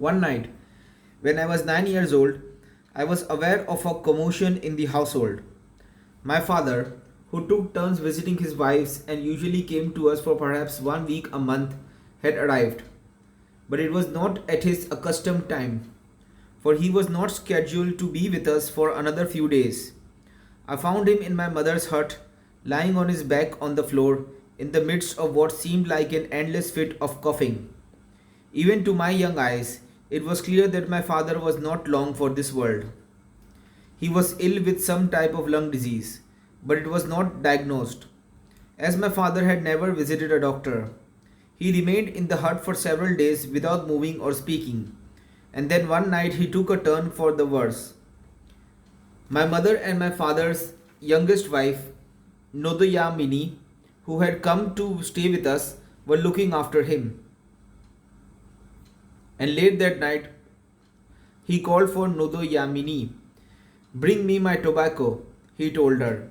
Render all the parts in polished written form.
One night, when I was 9 years old, I was aware of a commotion in the household. My father, who took turns visiting his wives and usually came to us for perhaps 1 week a month, had arrived. But it was not at his accustomed time, for he was not scheduled to be with us for another few days. I found him in my mother's hut, lying on his back on the floor, in the midst of what seemed like an endless fit of coughing. Even to my young eyes, it was clear that my father was not long for this world. He was ill with some type of lung disease, but it was not diagnosed. As my father had never visited a doctor, he remained in the hut for several days without moving or speaking, and then one night he took a turn for the worse. My mother and my father's youngest wife, Nodoyamini, who had come to stay with us, were looking after him. And late that night, he called for Nodoyamini. Bring me my tobacco, he told her.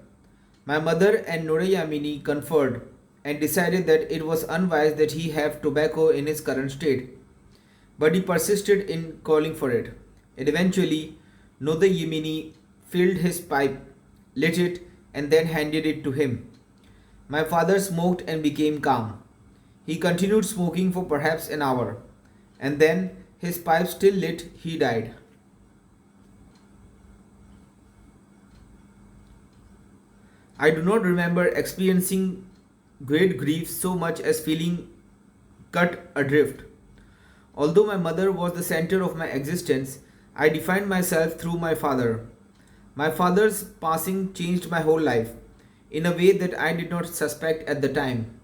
My mother and Nodoyamini conferred and decided that it was unwise that he have tobacco in his current state. But he persisted in calling for it. And eventually, Nodoyamini filled his pipe, lit it, and then handed it to him. My father smoked and became calm. He continued smoking for perhaps an hour, and then, his pipe still lit, he died. I do not remember experiencing great grief so much as feeling cut adrift. Although my mother was the center of my existence, I defined myself through my father. My father's passing changed my whole life in a way that I did not suspect at the time.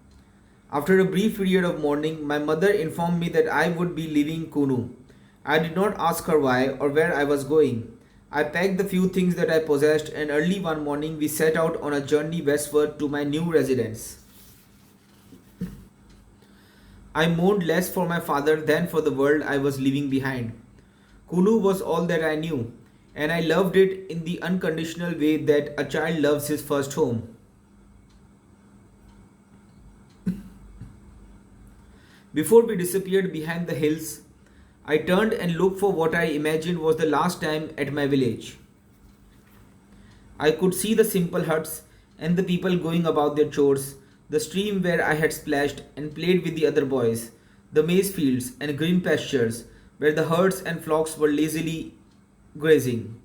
After a brief period of mourning, my mother informed me that I would be leaving Kunu. I did not ask her why or where I was going. I packed the few things that I possessed, and early one morning we set out on a journey westward to my new residence. I mourned less for my father than for the world I was leaving behind. Kunu was all that I knew, and I loved it in the unconditional way that a child loves his first home. Before we disappeared behind the hills, I turned and looked for what I imagined was the last time at my village. I could see the simple huts and the people going about their chores, the stream where I had splashed and played with the other boys, the maize fields and green pastures where the herds and flocks were lazily grazing.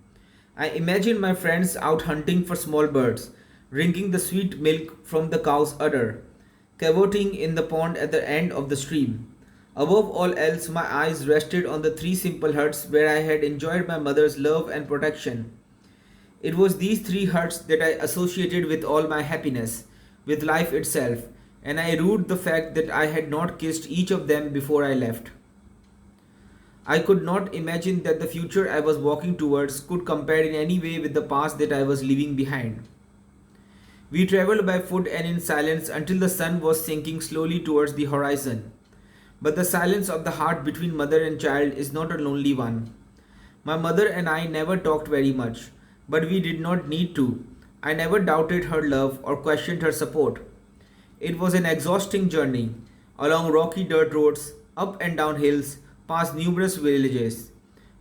I imagined my friends out hunting for small birds, drinking the sweet milk from the cow's udder, cavorting in the pond at the end of the stream. Above all else, my eyes rested on the three simple huts where I had enjoyed my mother's love and protection. It was these three huts that I associated with all my happiness, with life itself, and I rued the fact that I had not kissed each of them before I left. I could not imagine that the future I was walking towards could compare in any way with the past that I was leaving behind. We traveled by foot and in silence until the sun was sinking slowly towards the horizon. But the silence of the heart between mother and child is not a lonely one. My mother and I never talked very much, but we did not need to. I never doubted her love or questioned her support. It was an exhausting journey, along rocky dirt roads, up and down hills, past numerous villages.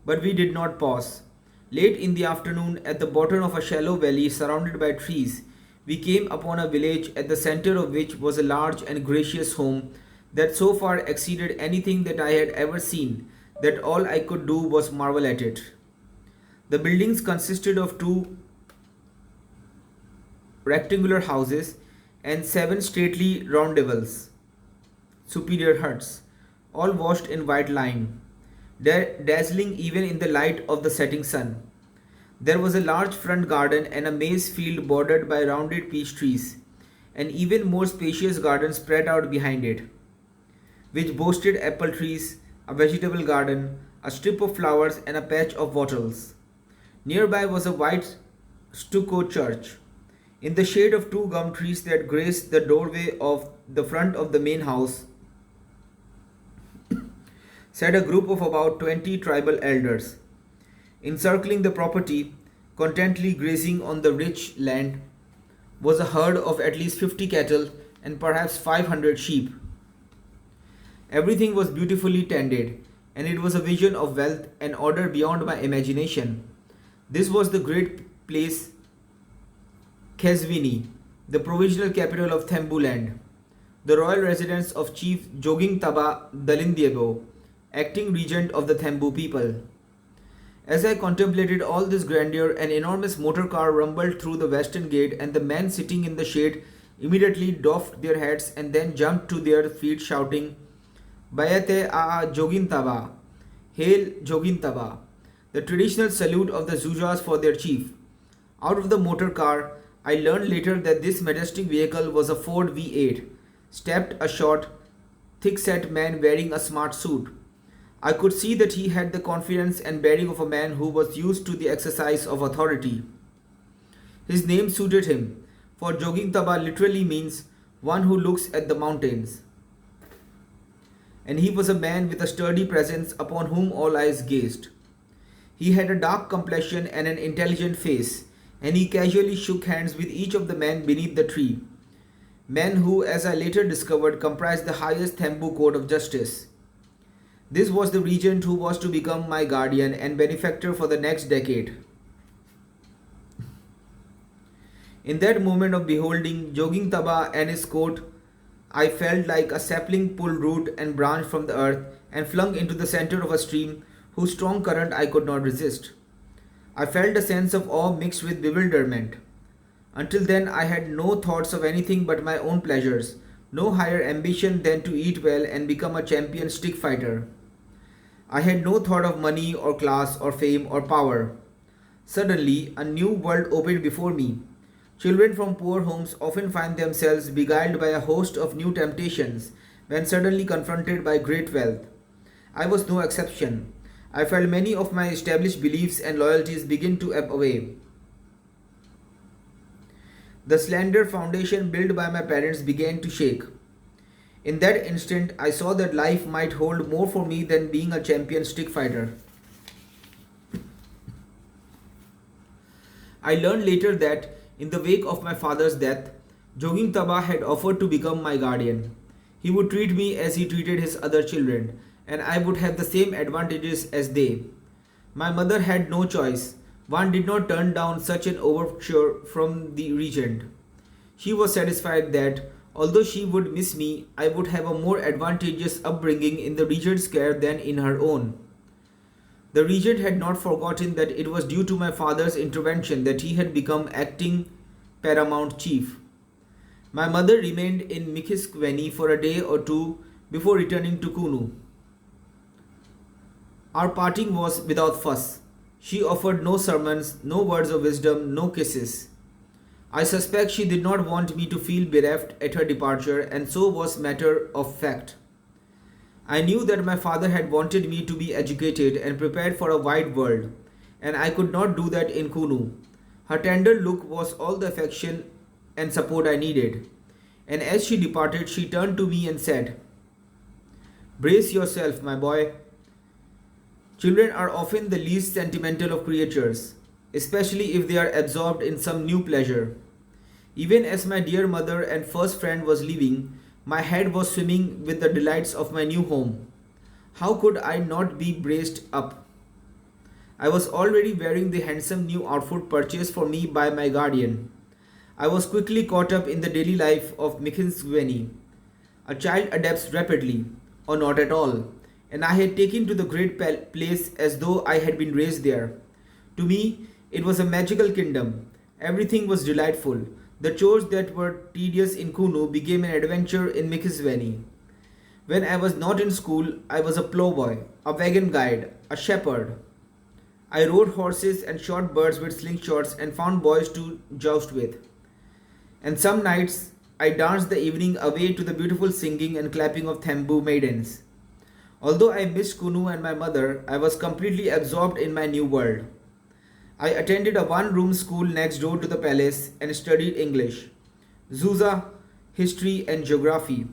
But we did not pause. Late in the afternoon, at the bottom of a shallow valley surrounded by trees, we came upon a village at the center of which was a large and gracious home that so far exceeded anything that I had ever seen that all I could do was marvel at it. The buildings consisted of two rectangular houses and seven stately rondelets, superior huts, all washed in white lime, dazzling even in the light of the setting sun. There was a large front garden and a maize field bordered by rounded peach trees, an even more spacious garden spread out behind it, which boasted apple trees, a vegetable garden, a strip of flowers, and a patch of wattles. Nearby was a white stucco church. In the shade of two gum trees that graced the doorway of the front of the main house sat a group of about 20 tribal elders. Encircling the property, contentedly grazing on the rich land, was a herd of at least 50 cattle and perhaps 500 sheep. Everything was beautifully tended, and it was a vision of wealth and order beyond my imagination. This was the great place Qazvini, the provisional capital of Thembuland, the royal residence of Chief Joging Taba Dalindyebo, acting regent of the Thembu people. As I contemplated all this grandeur, an enormous motor car rumbled through the western gate, and the men sitting in the shade immediately doffed their hats and then jumped to their feet, shouting, Bayate Aa Jogintaba, Hail Jogintaba, the traditional salute of the Zuzas for their chief. Out of the motor car, I learned later that this majestic vehicle was a Ford V8, stepped a short, thick-set man wearing a smart suit. I could see that he had the confidence and bearing of a man who was used to the exercise of authority. His name suited him, for Jogintaba literally means one who looks at the mountains. And he was a man with a sturdy presence upon whom all eyes gazed. He had a dark complexion and an intelligent face, and he casually shook hands with each of the men beneath the tree, men who, as I later discovered, comprised the highest Thembu court of justice. This was the regent who was to become my guardian and benefactor for the next decade. In that moment of beholding Jogintaba and his court, I felt like a sapling pulled root and branch from the earth and flung into the center of a stream whose strong current I could not resist. I felt a sense of awe mixed with bewilderment. Until then, I had no thoughts of anything but my own pleasures, no higher ambition than to eat well and become a champion stick fighter. I had no thought of money or class or fame or power. Suddenly, a new world opened before me. Children from poor homes often find themselves beguiled by a host of new temptations when suddenly confronted by great wealth. I was no exception. I felt many of my established beliefs and loyalties begin to ebb away. The slender foundation built by my parents began to shake. In that instant, I saw that life might hold more for me than being a champion stick fighter. I learned later that, in the wake of my father's death, Jogintaba had offered to become my guardian. He would treat me as he treated his other children, and I would have the same advantages as they. My mother had no choice. One did not turn down such an overture from the regent. She was satisfied that, although she would miss me, I would have a more advantageous upbringing in the regent's care than in her own. The regent had not forgotten that it was due to my father's intervention that he had become acting paramount chief. My mother remained in Mikhiskveni for a day or two before returning to Kunu. Our parting was without fuss. She offered no sermons, no words of wisdom, no kisses. I suspect she did not want me to feel bereft at her departure, and so was matter of fact. I knew that my father had wanted me to be educated and prepared for a wide world, and I could not do that in Kunu. Her tender look was all the affection and support I needed, and as she departed, she turned to me and said, "Brace yourself, my boy. Children are often the least sentimental of creatures, especially if they are absorbed in some new pleasure." Even as my dear mother and first friend was leaving, my head was swimming with the delights of my new home. How could I not be braced up? I was already wearing the handsome new outfit purchased for me by my guardian. I was quickly caught up in the daily life of Mikhinsveni. A child adapts rapidly, or not at all, and I had taken to the great place as though I had been raised there. To me, it was a magical kingdom. Everything was delightful. The chores that were tedious in Kunu became an adventure in Mikhinsveni. When I was not in school, I was a plowboy, a wagon guide, a shepherd. I rode horses and shot birds with slingshots and found boys to joust with. And some nights, I danced the evening away to the beautiful singing and clapping of Thembu maidens. Although I missed Kunu and my mother, I was completely absorbed in my new world. I attended a one-room school next door to the palace and studied English, Zuza, history and geography.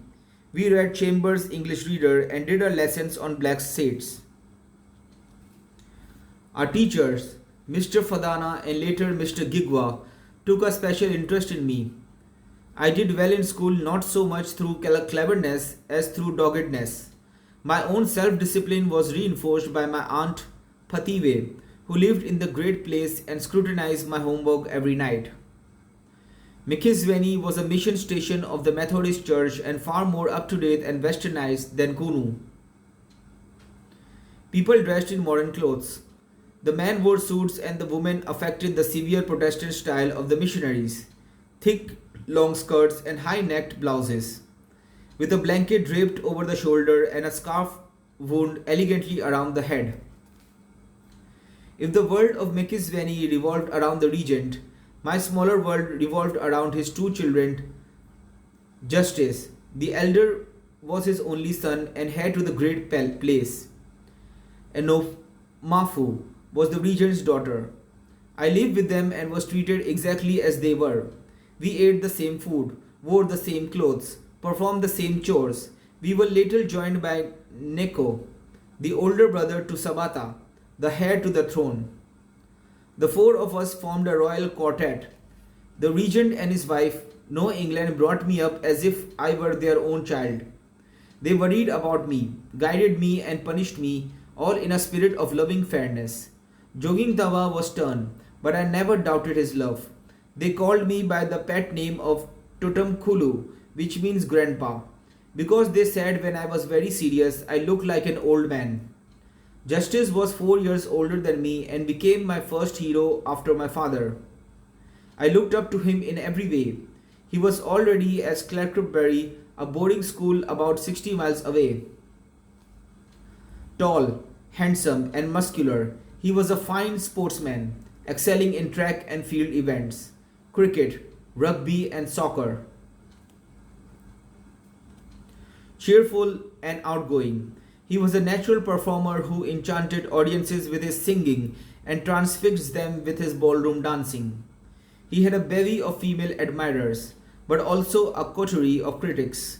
We read Chambers' English Reader and did our lessons on black slates. Our teachers, Mr. Fadana and later Mr. Gigwa, took a special interest in me. I did well in school not so much through cleverness as through doggedness. My own self-discipline was reinforced by my aunt Pative, who lived in the great place and scrutinized my homework every night. Mikisveni was a mission station of the Methodist Church and far more up-to-date and westernized than Kunu. People dressed in modern clothes. The men wore suits and the women affected the severe Protestant style of the missionaries, thick, long skirts and high-necked blouses, with a blanket draped over the shoulder and a scarf wound elegantly around the head. If the world of Mikisveni revolved around the regent, my smaller world revolved around his two children. Justice, the elder, was his only son and heir to the great place. Enomafu was the regent's daughter. I lived with them and was treated exactly as they were. We ate the same food, wore the same clothes, performed the same chores. We were later joined by Neko, the older brother to Sabata, the heir to the throne. The four of us formed a royal quartet. The regent and his wife, No England, brought me up as if I were their own child. They worried about me, guided me and punished me, all in a spirit of loving fairness. Joging Tawa was stern, but I never doubted his love. They called me by the pet name of Tutum Kulu, which means grandpa, because they said when I was very serious, I looked like an old man. Justice was 4 years older than me and became my first hero after my father. I looked up to him in every way. He was already at Clarkberry, a boarding school about 60 miles away. Tall, handsome, and muscular, he was a fine sportsman, excelling in track and field events, cricket, rugby, and soccer. Cheerful and outgoing, he was a natural performer who enchanted audiences with his singing and transfixed them with his ballroom dancing. He had a bevy of female admirers, but also a coterie of critics,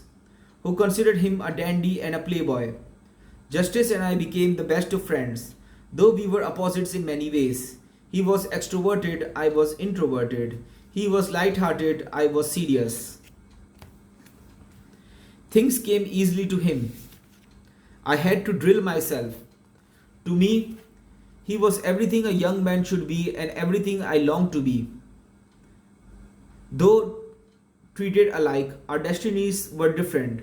who considered him a dandy and a playboy. Justice and I became the best of friends, though we were opposites in many ways. He was extroverted, I was introverted. He was light-hearted, I was serious. Things came easily to him. I had to drill myself. To me, he was everything a young man should be and everything I longed to be. Though treated alike, our destinies were different.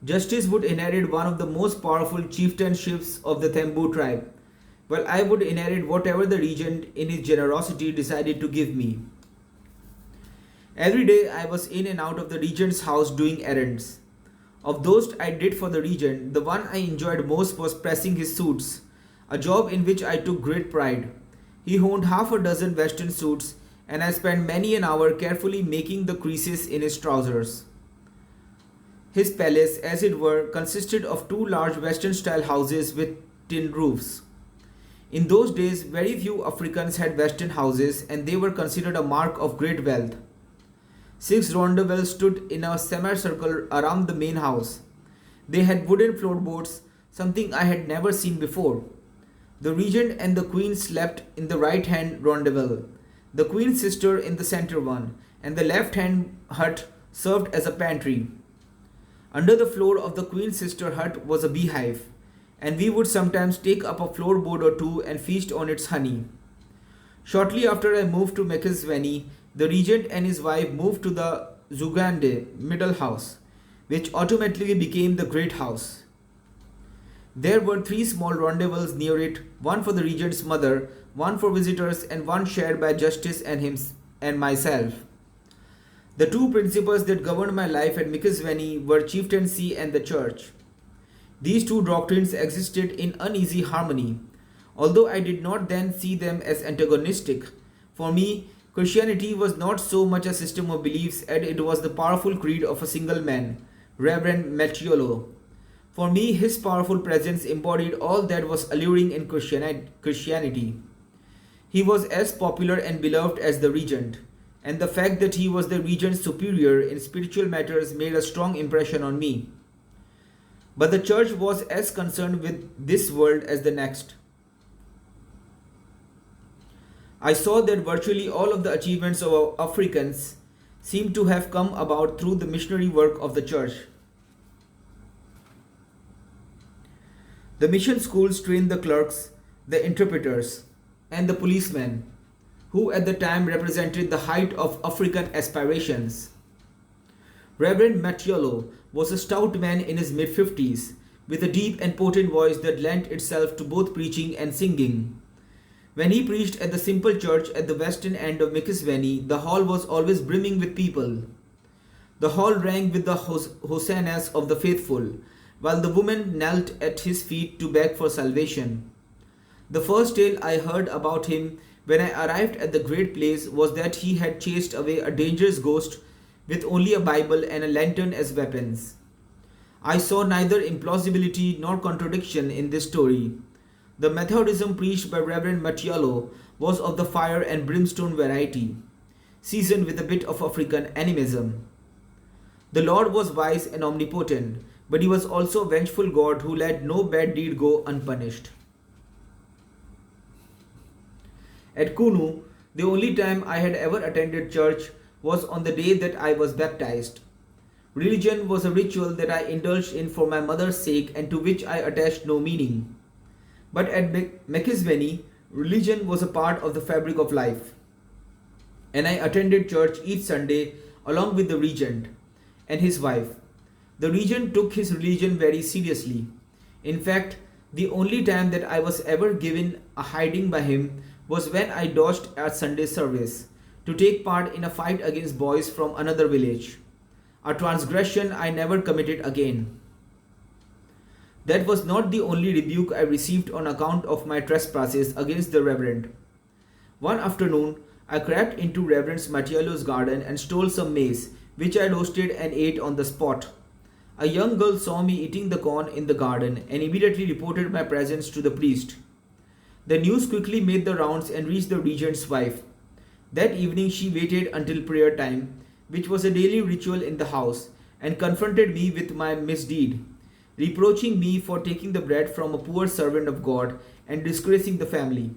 Justice would inherit one of the most powerful chieftainships of the Thembu tribe, while I would inherit whatever the regent in his generosity decided to give me. Every day I was in and out of the regent's house doing errands. Of those I did for the regent, the one I enjoyed most was pressing his suits, a job in which I took great pride. He owned half a dozen western suits, and I spent many an hour carefully making the creases in his trousers. His palace, as it were, consisted of two large western-style houses with tin roofs. In those days, very few Africans had western houses, and they were considered a mark of great wealth. 6 rondelets stood in a semicircle around the main house. They had wooden floorboards, something I had never seen before. The regent and the queen slept in the right-hand rondelet, the queen's sister in the center one, and the left-hand hut served as a pantry. Under the floor of the queen's sister hut was a beehive, and we would sometimes take up a floorboard or two and feast on its honey. Shortly after I moved to Mikisveni, the regent and his wife moved to the Zugande middle house, which ultimately became the great house. There were 3 small rendezvous near it, one for the regent's mother, one for visitors, and one shared by Justice and him and myself. The 2 principles that governed my life at Mikisveni were chieftaincy and the church. These 2 doctrines existed in uneasy harmony, although I did not then see them as antagonistic. For me, Christianity was not so much a system of beliefs as it was the powerful creed of a single man, Reverend Macchiolo. For me, his powerful presence embodied all that was alluring in Christianity. He was as popular and beloved as the regent, and the fact that he was the regent's superior in spiritual matters made a strong impression on me. But the church was as concerned with this world as the next. I saw that virtually all of the achievements of Africans seemed to have come about through the missionary work of the church. The mission schools trained the clerks, the interpreters, and the policemen, who at the time represented the height of African aspirations. Reverend Mattiolo was a stout man in his mid 50s, with a deep and potent voice that lent itself to both preaching and singing. When he preached at the simple church at the western end of Mikisveni, the hall was always brimming with people. The hall rang with the hosannas of the faithful, while the women knelt at his feet to beg for salvation. The first tale I heard about him when I arrived at the great place was that he had chased away a dangerous ghost with only a Bible and a lantern as weapons. I saw neither implausibility nor contradiction in this story. The Methodism preached by Reverend Mattiolo was of the fire and brimstone variety, seasoned with a bit of African animism. The Lord was wise and omnipotent, but he was also a vengeful God who let no bad deed go unpunished. At Kunu, the only time I had ever attended church was on the day that I was baptized. Religion was a ritual that I indulged in for my mother's sake and to which I attached no meaning. But at Mikisveni, religion was a part of the fabric of life. And I attended church each Sunday along with the regent and his wife. The regent took his religion very seriously. In fact, the only time that I was ever given a hiding by him was when I dodged at Sunday service to take part in a fight against boys from another village, a transgression I never committed again. That was not the only rebuke I received on account of my trespasses against the Reverend. One afternoon, I crept into Reverend Mattiolo's garden and stole some maize, which I roasted and ate on the spot. A young girl saw me eating the corn in the garden and immediately reported my presence to the priest. The news quickly made the rounds and reached the regent's wife. That evening she waited until prayer time, which was a daily ritual in the house, and confronted me with my misdeed, reproaching me for taking the bread from a poor servant of God and disgracing the family.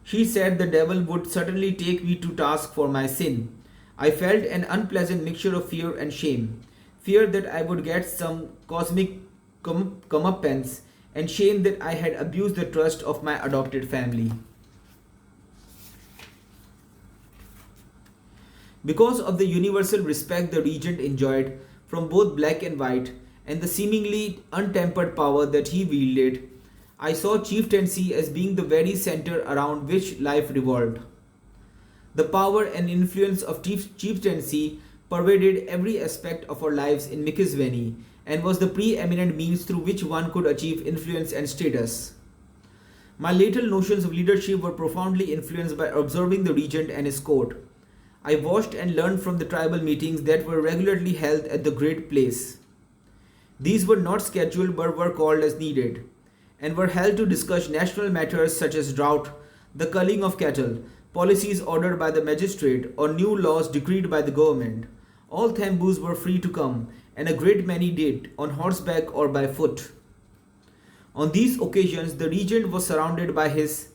She said the devil would certainly take me to task for my sin. I felt an unpleasant mixture of fear and shame. Fear that I would get some cosmic comeuppance, and shame that I had abused the trust of my adopted family. Because of the universal respect the regent enjoyed from both black and white, and the seemingly untempered power that he wielded, I saw chieftaincy as being the very center around which life revolved. The power and influence of chieftaincy pervaded every aspect of our lives in Mikisveni and was the preeminent means through which one could achieve influence and status. My later notions of leadership were profoundly influenced by observing the regent and his court. I watched and learned from the tribal meetings that were regularly held at the great place. These were not scheduled but were called as needed, and were held to discuss national matters such as drought, the culling of cattle, policies ordered by the magistrate, or new laws decreed by the government. All Thambus were free to come, and a great many did, on horseback or by foot. On these occasions, the regent was surrounded by his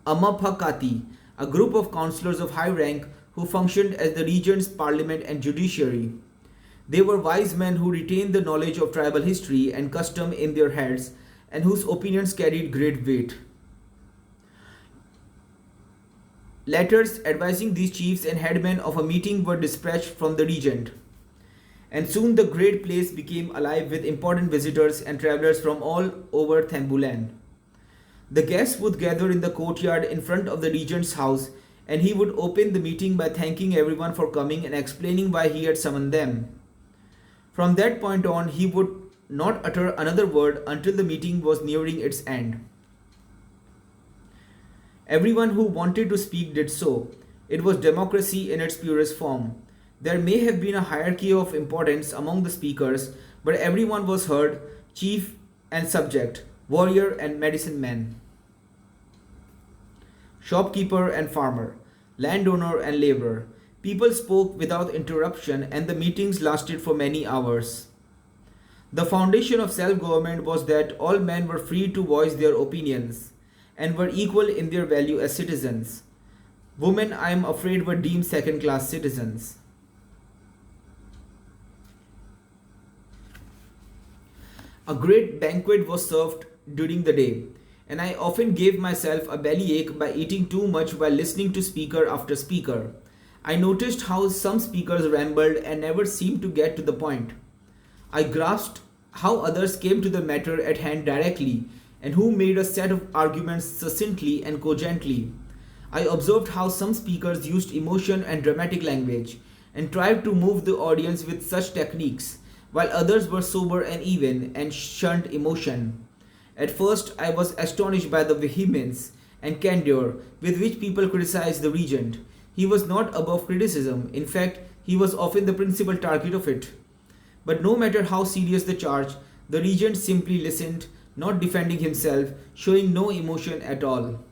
Amaphakati, a group of councillors of high rank who functioned as the regent's parliament and judiciary. They were wise men who retained the knowledge of tribal history and custom in their heads, and whose opinions carried great weight. Letters advising these chiefs and headmen of a meeting were dispatched from the regent, and soon the great place became alive with important visitors and travelers from all over Thambuland. The guests would gather in the courtyard in front of the regent's house, and he would open the meeting by thanking everyone for coming and explaining why he had summoned them. From that point on, he would not utter another word until the meeting was nearing its end. Everyone who wanted to speak did so. It was democracy in its purest form. There may have been a hierarchy of importance among the speakers, but everyone was heard, chief and subject, warrior and medicine man, shopkeeper and farmer, landowner and laborer. People spoke without interruption, and the meetings lasted for many hours. The foundation of self-government was that all men were free to voice their opinions and were equal in their value as citizens. Women, I am afraid, were deemed second-class citizens. A great banquet was served during the day, and I often gave myself a bellyache by eating too much while listening to speaker after speaker. I noticed how some speakers rambled and never seemed to get to the point. I grasped how others came to the matter at hand directly and who made a set of arguments succinctly and cogently. I observed how some speakers used emotion and dramatic language and tried to move the audience with such techniques, while others were sober and even and shunned emotion. At first, I was astonished by the vehemence and candor with which people criticized the regent. He was not above criticism, in fact, he was often the principal target of it. But no matter how serious the charge, the regent simply listened, not defending himself, showing no emotion at all.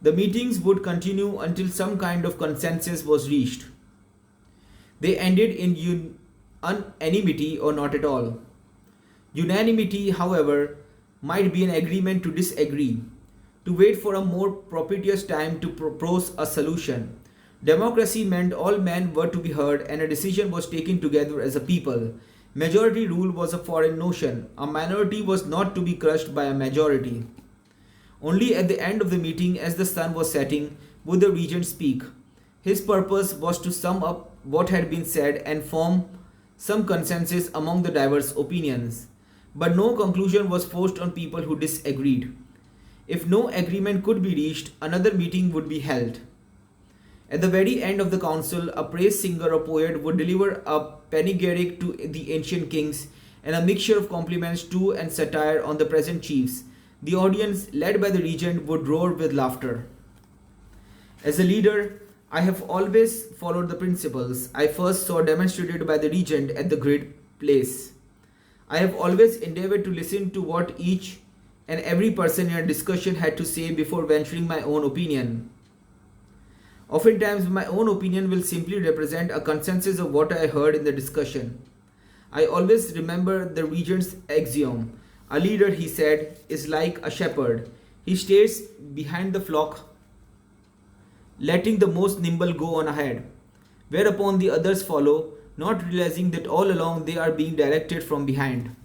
The meetings would continue until some kind of consensus was reached. They ended in unanimity or not at all. Unanimity, however, might be an agreement to disagree, to wait for a more propitious time to propose a solution. Democracy meant all men were to be heard and a decision was taken together as a people. Majority rule was a foreign notion. A minority was not to be crushed by a majority. Only at the end of the meeting, as the sun was setting, would the regent speak. His purpose was to sum up what had been said and form some consensus among the diverse opinions. But no conclusion was forced on people who disagreed. If no agreement could be reached, another meeting would be held. At the very end of the council, a praise singer or poet would deliver a panegyric to the ancient kings and a mixture of compliments to and satire on the present chiefs. The audience, led by the regent, would roar with laughter. As a leader, I have always followed the principles I first saw demonstrated by the regent at the great place. I have always endeavored to listen to what each and every person in a discussion had to say before venturing my own opinion. Oftentimes, my own opinion will simply represent a consensus of what I heard in the discussion. I always remember the regent's axiom. A leader, he said, is like a shepherd. He stays behind the flock, letting the most nimble go on ahead, whereupon the others follow, not realizing that all along they are being directed from behind.